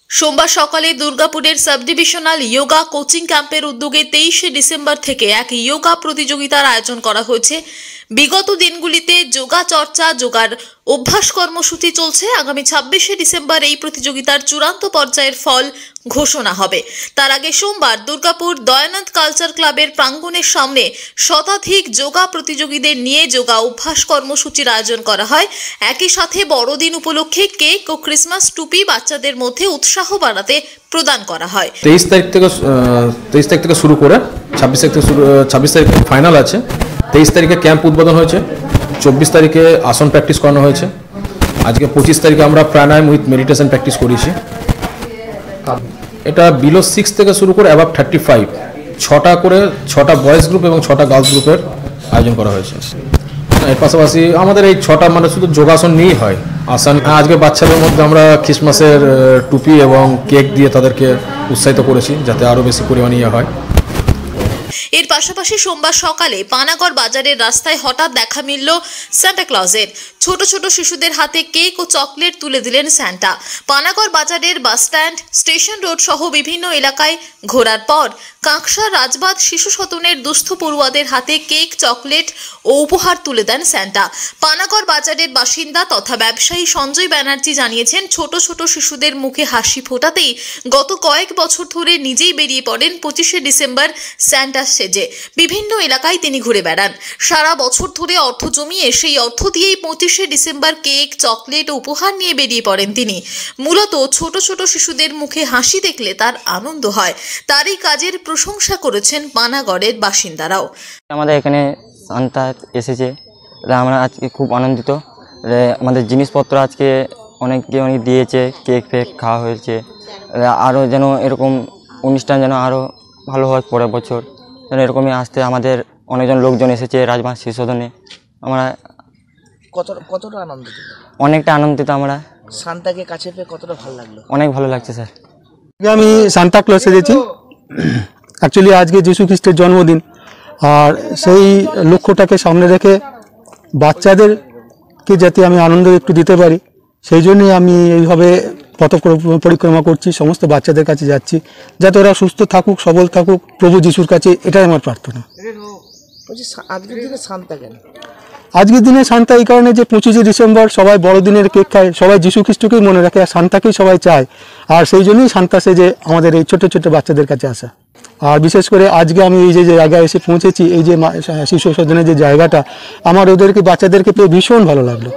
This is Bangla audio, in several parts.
সোমবার সকালে দুর্গাপুরের সাব ডিভিশনাল যোগা কোচিং ক্যাম্পের উদ্যোগে 23শে ডিসেম্বর থেকে এক যোগা প্রতিযোগিতার আয়োজন করা হয়েছে। বিগত দিনগুলিতে যোগা চর্চা, যোগার অভ্যাস কর্মসূচি চলছে। আগামী 26শে ডিসেম্বর এই প্রতিযোগিতার চূড়ান্ত পর্যায়ের ফল ঘোষণা হবে। তার আগে সোমবার দুর্গাপুর দয়ানন্দ কালচার ক্লাবের প্রাঙ্গণের সামনে শতাধিক যোগা প্রতিযোগীদের নিয়ে যোগা অভ্যাস কর্মসূচির আয়োজন করা হয়। একই সাথে বড়দিন উপলক্ষে কেক ও ক্রিসমাস টুপি বাচ্চাদের মধ্যে উৎসাহ বাড়াতে প্রদান করা হয়। 23 তারিখ থেকে শুরু করে 26 তারিখে ফাইনাল আছে। 23 তারিখে ক্যাম্প উদ্বোধন হয়েছে, 24 তারিখে আসন প্র্যাকটিস করানো হয়েছে। আজকে 25 তারিখে আমরা প্রাণায়াম উইথ মেডিটেশন প্র্যাকটিস করেছি। এটা বিলো 6 থেকে শুরু করে অ্যাবাভ 35 ছটা বয়েজ গ্রুপ এবং 6টা গার্লস গ্রুপের আয়োজন করা হয়েছে। এর পাশাপাশি আমাদের এই 6টা মানে শুধু যোগাসন নিয়েই হয়। আসন আজকে বাচ্চাদের মধ্যে আমরা ক্রিসমাসের টুপি এবং কেক দিয়ে তাদেরকে উৎসাহিত করেছি যাতে আরও বেশি পরিমাণে হয়। এর পাশাপাশি সোমবার সকালে পানাগড় বাজারের রাস্তায় হঠাৎ দেখা মিলল সান্টা ক্লজের। ছোট ছোট শিশুদের হাতে কেক ও চকলেট তুলে দিলেন সান্টা। পানাগড় বাজারের বাসস্ট্যান্ড, স্টেশন রোড সহ বিভিন্ন এলাকায় ঘোরার পর কাঁকসা রাজবাদ শিশু সদনের দুস্থ পড়ুয়াদের হাতে কেক, চকলেট ও উপহার তুলে দেন সান্টা। পানাগড় বাজারের বাসিন্দা তথা ব্যবসায়ী সঞ্জয় ব্যানার্জি জানিয়েছেন, ছোট ছোট শিশুদের মুখে হাসি ফোটাতেই গত কয়েক বছর ধরে নিজেই বেরিয়ে পড়েন 25শে ডিসেম্বর সান্টা সেজে। বিভিন্ন এলাকায় তিনি ঘুরে বেড়ান। সারা বছর ধরে অর্থ জমিয়ে সেই অর্থ দিয়েই 25শে ডিসেম্বর কেক, চকলেট ও উপহার নিয়ে বেরিয়ে পড়েন তিনি। মূলত ছোট ছোট শিশুদের মুখে হাসি দেখলে তার আনন্দ হয়। তার এই কাজের প্রশংসা করেছেন পানাগড়ের বাসিন্দারাও। আমাদের এখানে সান্তা এসেছে, আমরা আজকে খুব আনন্দিত। আমাদের জিনিসপত্র আজকে অনেক দিয়েছে, কেক ফেক খাওয়া হয়েছে। আরও যেন এরকম অনুষ্ঠান যেন আরও ভালো হয়, পরের বছর যেন এরকমই আসতে আমাদের অনেকজন লোকজন এসেছে রাজবাড়ি শিশু সদনে। আমরা কতটা আনন্দিত? অনেকটা আনন্দিত। আমরা সান্তাকে কাছে পেয়ে কতটা ভালো লাগলো? অনেক ভালো লাগছে স্যার। আমি সান্তা ক্লজ সেজেছি। অ্যাকচুয়ালি আজকে যীশু খ্রিস্টের জন্মদিন, আর সেই লক্ষ্যটাকে সামনে রেখে বাচ্চাদেরকে যাতে আমি আনন্দ একটু দিতে পারি সেই জন্যই আমি এইভাবে পথ পরিক্রমা করছি। সমস্ত বাচ্চাদের কাছে যাচ্ছি যাতে ওরা সুস্থ থাকুক, সবল থাকুক প্রভু যিশুর কাছে, এটাই আমার প্রার্থনা। আজকের দিনে সান্তা কেন? আজকের দিনে সান্তা এই কারণে যে 25শে ডিসেম্বর সবাই বড়দিনের কেক খায়, সবাই যীশু খ্রিস্টকেই মনে রাখে, আর সান্তাকেই সবাই চায়। আর সেই জন্যই সান্তা সেজে আমাদের এই ছোট ছোট বাচ্চাদের কাছে আসা। আর বিশেষ করে আজকে আমি এই যে জায়গায় এসে পৌঁছেছি, এই যে শিশু সদনের যে জায়গাটা, আমার ওদেরকে বাচ্চাদেরকে পেয়ে ভীষণ ভালো লাগলো।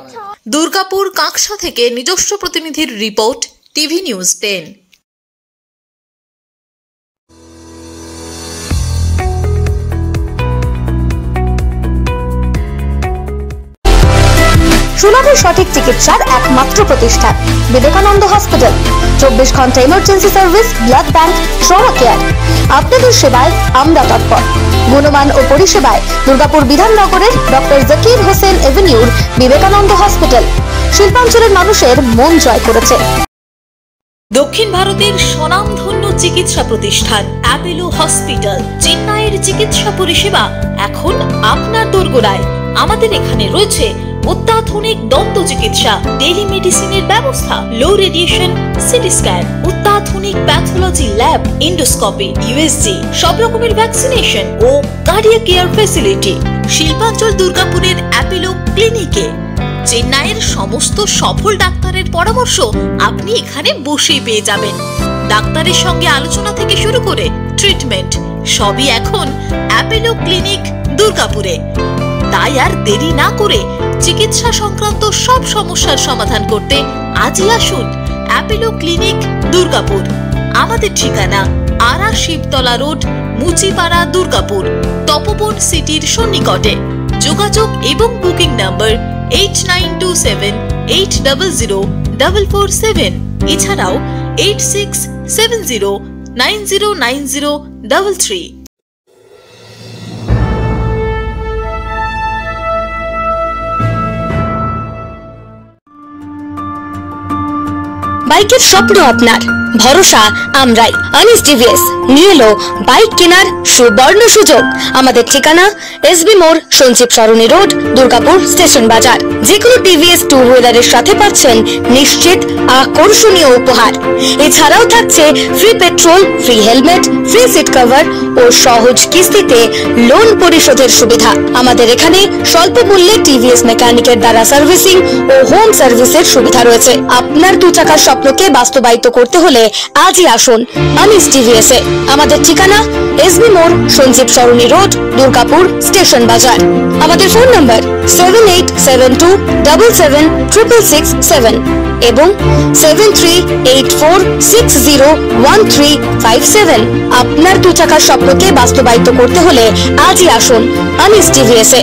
দুর্গাপুর কাঁকসা থেকে নিজস্ব প্রতিনিধির রিপোর্ট, টিভি নিউজ 10। সুলভের সঠিক চিকিৎসার একমাত্র প্রতিষ্ঠান বিবেকানন্দ হসপিটাল। 24 ঘন্টা emergency service, blood bank, trauma care. আপনাদের সেবায় আমরা তৎপর। গুণমান ও পরিষেবায় দুর্গাপুর বিধাননগরের ডক্টর জাকির হোসেন এভিনিউর বিবেকানন্দ হসপিটাল শিল্পাঞ্চলের মানুষের মন জয় করেছে। দক্ষিণ ভারতের স্বনামধন্য চিকিৎসা প্রতিষ্ঠান অ্যাপোলো হসপিটাল। চেন্নাইয়ের চিকিৎসা পরিষেবা এখন আপনার দোরগোড়ায়। আমাদের এখানে রয়েছে অত্যাধুনিক দন্ত চিকিৎসা, টেলিমেডিসিনের ব্যবস্থা, লো রেডিয়েশন সিটি স্ক্যান, অত্যাধুনিক প্যাথোলজি ল্যাব, এন্ডোস্কোপি, ইউএসজি, সব রকমের ভ্যাকসিনেশন ও কার্ডিয়াক কেয়ার ফ্যাসিলিটি। শিল্পাঞ্চল দুর্গাপুরের অ্যাপোলো ক্লিনিকে চেন্নাইয়ের সমস্ত সফল ডাক্তারের পরামর্শ আপনি এখানে বসেই পেয়ে যাবেন। ডাক্তারের সঙ্গে আলোচনা থেকে শুরু করে ট্রিটমেন্ট সবই এখন অ্যাপোলো ক্লিনিক দুর্গাপুরে। তাই আর দেরি না করে চিকিৎসা সংক্রান্ত সব সমস্যার সমাধান করতে আজই আসুন অ্যাপোলো ক্লিনিক দুর্গাপুর। আমাদের ঠিকানা আরা শিবতলা রোড, মুচিপাড়া, দুর্গাপুর, তপবন সিটির সন্নিকটে। যোগাযোগ এবং বুকিং নাম্বার 8927800447। এছাড়াও 8670909033। বাইকের স্বপ্ন আপনার, ভরসা আমরাই। আনিস টিভিএস নিয়ে এলো বাইক কেনার সুবর্ণ সুযোগ। আমাদের ঠিকানা এসবি মোড়, সঞ্জীব সরণি রোড, দুর্গাপুর স্টেশন বাজার। যে কোনো টিভিএস টু হুইলারের সাথে পাচ্ছেন নিশ্চিত আকর্ষণীয় উপহার। এছাড়াও থাকছে free petrol, free helmet, free seat cover ও সহজ কিস্তিতে লোন পরিশোধের সুবিধা। আমাদের এখানে স্বল্প মূল্যে টিভিএস মেকানিকের দ্বারা সার্ভিসিং ও হোম সার্ভিসের সুবিধা রয়েছে। আপনার দু চাকার স্বপ্নকে বাস্তবায়িত করতে হলে আজই আসুন আনিস টিভিএস এ। আমাদের ঠিকানা এসবি মোড়, সঞ্জীব সরণি রোড, দুর্গাপুর স্টেশন বাজার। আমাদের ফোন নম্বর 7872776667 এবং 7384601357। আপনার দু চাকার স্বপ্নকে বাস্তবায়িত করতে হলে আজই আসুন আনিস টিভিএস এ।